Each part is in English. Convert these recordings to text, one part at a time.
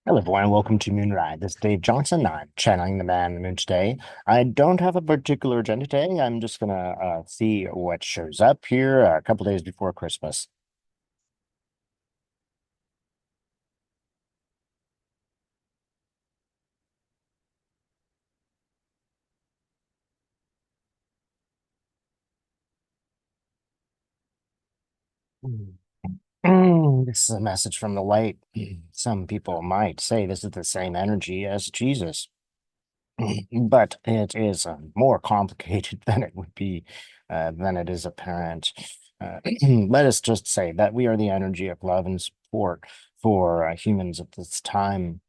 Hello, everyone. Welcome to Moonride. This is Dave Johnson. I'm channeling the man in the moon today. I don't have a particular agenda today. I'm just gonna see what shows up here a couple days before Christmas. Mm. This is a message from the light. Some people might say this is the same energy as Jesus, but it is more complicated than it would be, than it is apparent. Let us just say that we are the energy of love and support for humans at this time.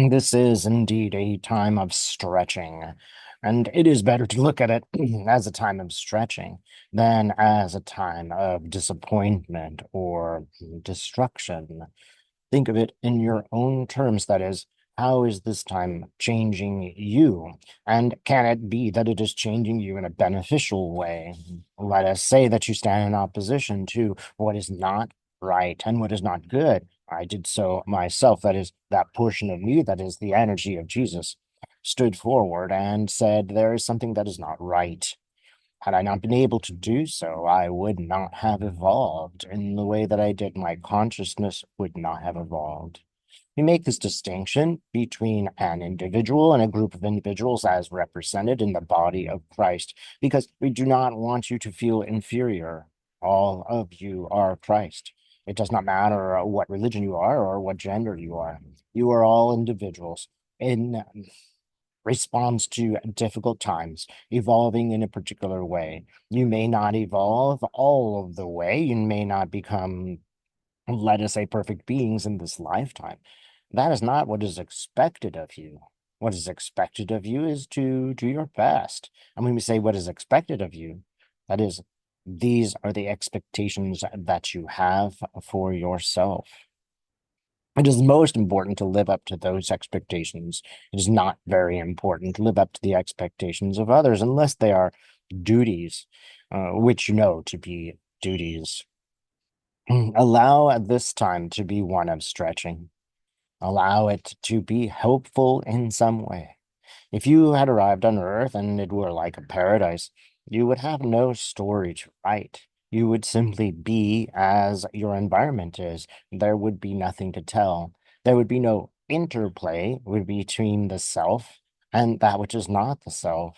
This is indeed a time of stretching, and it is better to look at it as a time of stretching than as a time of disappointment or destruction. Think of it in your own terms, that is, how is this time changing you? And can it be that it is changing you in a beneficial way? Let us say that you stand in opposition to what is not right and what is not good. I did so myself. That is, that portion of me, that is the energy of Jesus, stood forward and said, there is something that is not right. Had I not been able to do so, I would not have evolved in the way that I did. My consciousness would not have evolved. We make this distinction between an individual and a group of individuals as represented in the body of Christ, because we do not want you to feel inferior. All of you are Christ. It does not matter what religion you are or what gender you are. You are all individuals in response to difficult times, evolving in a particular way. You may not evolve all of the way. You may not become, let us say, perfect beings in this lifetime. That is not what is expected of you. What is expected of you is to do your best. And when we say what is expected of you, that is, these are the expectations that you have for yourself. It is most important to live up to those expectations. It is not very important to live up to the expectations of others unless they are duties, which you know to be duties. Allow this time to be one of stretching. Allow it to be helpful in some way. If you had arrived on Earth and it were like a paradise, you would have no story to write. You would simply be as your environment is. There would be nothing to tell. There would be no interplay between the self and that which is not the self.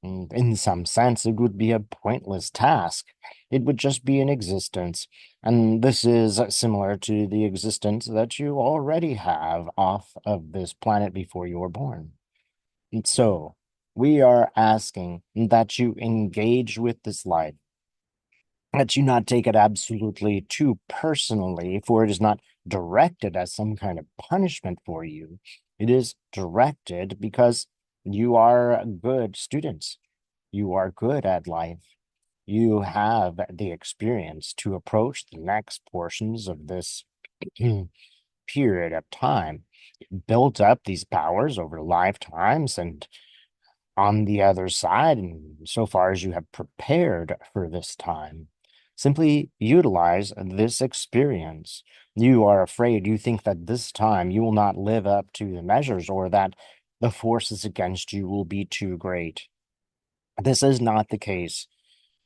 In some sense, it would be a pointless task. It would just be an existence. And this is similar to the existence that you already have off of this planet before you were born. And so we are asking that you engage with this light, that you not take it absolutely too personally, for it is not directed as some kind of punishment for you. It is directed because you are good students. You are good at life. You have the experience to approach the next portions of this period of time, built up these powers over lifetimes, and on the other side, and so far as you have prepared for this time, simply utilize this experience. You are afraid, you think that this time you will not live up to the measures, or that the forces against you will be too great. This is not the case.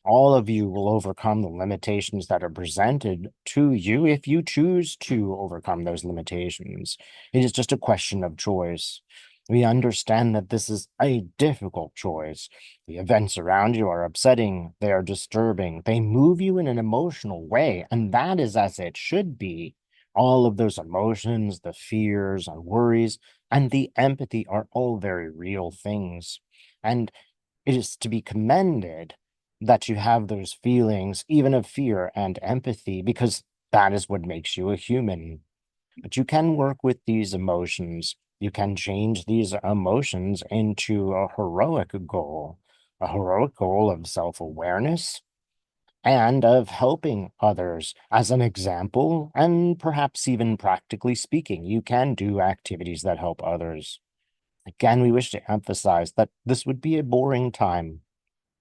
All of you will overcome the limitations that are presented to you if you choose to overcome those limitations. It is just a question of choice. We understand that this is a difficult choice. The events around you are upsetting, they are disturbing, they move you in an emotional way, and that is as it should be. All of those emotions, the fears and worries, and the empathy are all very real things. And it is to be commended that you have those feelings, even of fear and empathy, because that is what makes you a human. But you can work with these emotions. You can change these emotions into a heroic goal of self-awareness and of helping others. As an example, and perhaps even practically speaking, you can do activities that help others. Again, we wish to emphasize that this would be a boring time,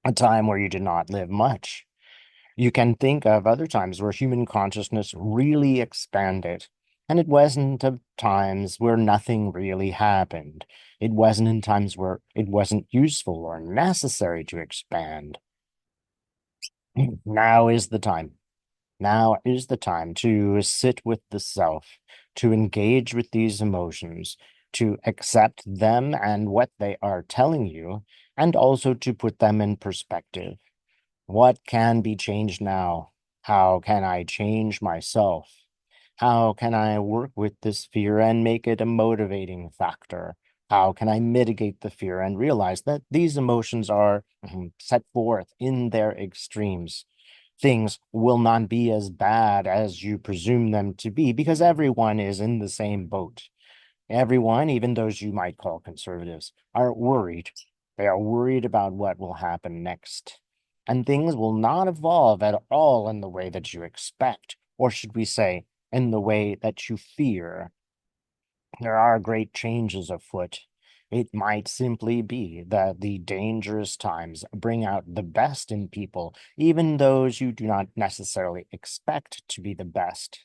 a time where you did not live much. You can think of other times where human consciousness really expanded, And it wasn't of times where nothing really happened. It wasn't in times where it wasn't useful or necessary to expand. Now is the time. Now is the time to sit with the self, to engage with these emotions, to accept them and what they are telling you, and also to put them in perspective. What can be changed now? How can I change myself? How can I work with this fear and make it a motivating factor? How can I mitigate the fear and realize that these emotions are set forth in their extremes? Things will not be as bad as you presume them to be because everyone is in the same boat. Everyone, even those you might call conservatives, are worried. They are worried about what will happen next. And things will not evolve at all in the way that you expect, or should we say, in the way that you fear. There are great changes afoot. It might simply be that the dangerous times bring out the best in people, even those you do not necessarily expect to be the best.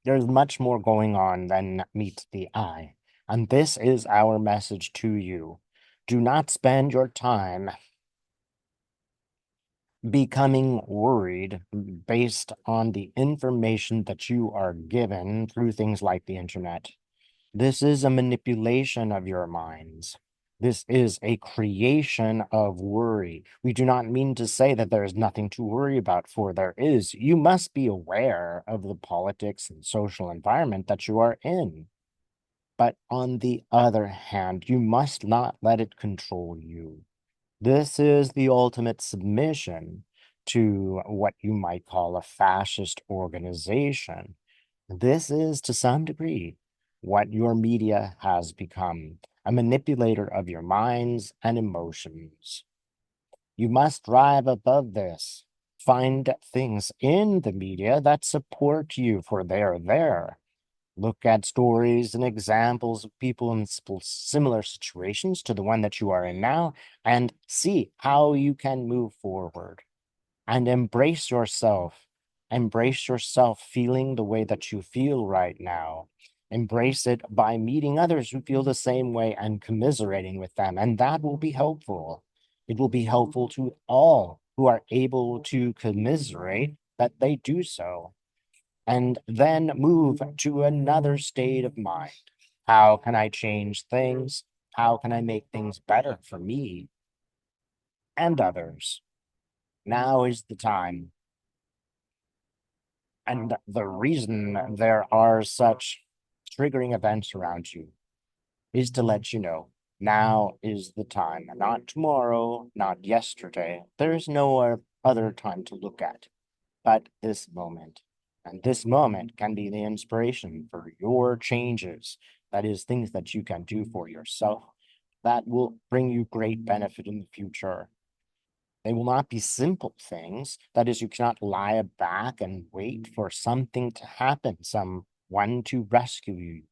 There's much more going on than meets the eye, and this is our message to you. Do not spend your time becoming worried based on the information that you are given through things like the internet. This is a manipulation of your minds. This is a creation of worry. We do not mean to say that there is nothing to worry about, for there is. You must be aware of the politics and social environment that you are in. But on the other hand, you must not let it control you. This is the ultimate submission to what you might call a fascist organization. This is, to some degree, what your media has become, a manipulator of your minds and emotions. You must rise above this. Find things in the media that support you, for they are there. Look at stories and examples of people in similar situations to the one that you are in now, and see how you can move forward and embrace yourself. Embrace yourself feeling the way that you feel right now. Embrace it by meeting others who feel the same way and commiserating with them. And that will be helpful. It will be helpful to all who are able to commiserate that they do so. And then move to another state of mind. How can I change things? How can I make things better for me and others? Now is the time. And the reason there are such triggering events around you is to let you know now is the time, not tomorrow, not yesterday. There's no other time to look at but this moment. And this moment can be the inspiration for your changes. That is, things that you can do for yourself that will bring you great benefit in the future. They will not be simple things. That is, you cannot lie back and wait for something to happen, someone to rescue you.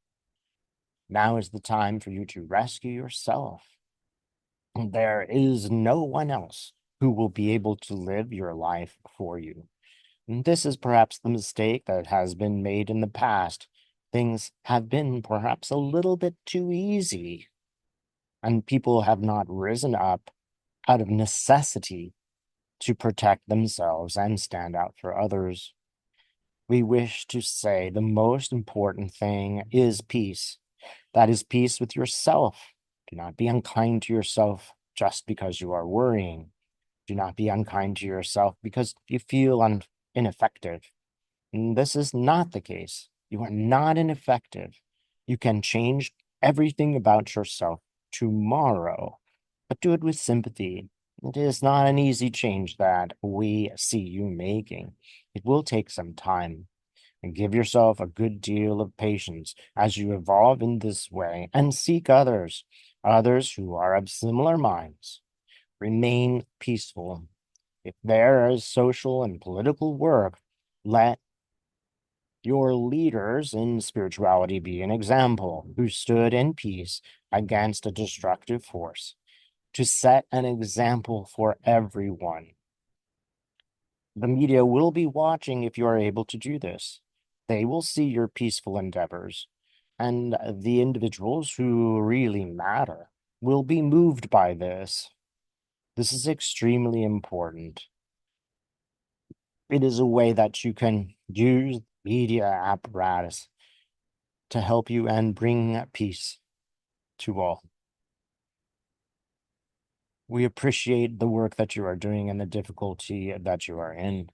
Now is the time for you to rescue yourself. There is no one else who will be able to live your life for you. And this is perhaps the mistake that has been made in the past. Things have been perhaps a little bit too easy, and people have not risen up out of necessity to protect themselves and stand out for others. We wish to say the most important thing is peace. That is peace with yourself. Do not be unkind to yourself just because you are worrying. Do not be unkind to yourself because you feel ineffective. And this is not the case. You are not ineffective. You can change everything about yourself tomorrow, but do it with sympathy. It is not an easy change that we see you making. It will take some time. And give yourself a good deal of patience as you evolve in this way and seek others, others who are of similar minds. Remain peaceful. If there is social and political work, let your leaders in spirituality be an example who stood in peace against a destructive force to set an example for everyone. The media will be watching if you are able to do this. They will see your peaceful endeavors, and the individuals who really matter will be moved by this. This is extremely important. It is a way that you can use media apparatus to help you and bring peace to all. We appreciate the work that you are doing and the difficulty that you are in.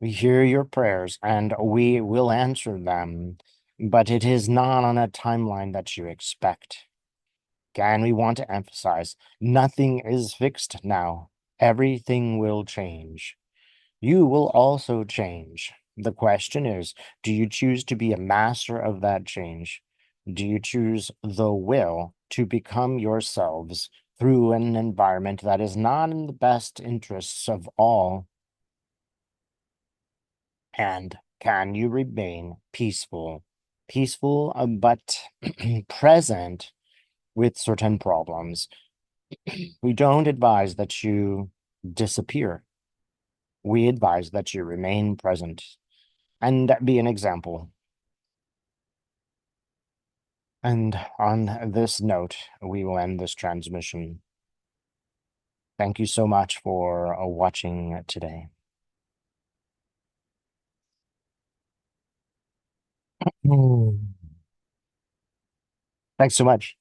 We hear your prayers and we will answer them, but it is not on a timeline that you expect. Again, we want to emphasize nothing is fixed now. Everything will change. You will also change. The question is, do you choose to be a master of that change? Do you choose the will to become yourselves through an environment that is not in the best interests of all? And can you remain peaceful? Peaceful, but present with certain problems. We don't advise that you disappear. We advise that you remain present and be an example. And on this note, we will end this transmission. Thank you so much for watching today. Thanks so much.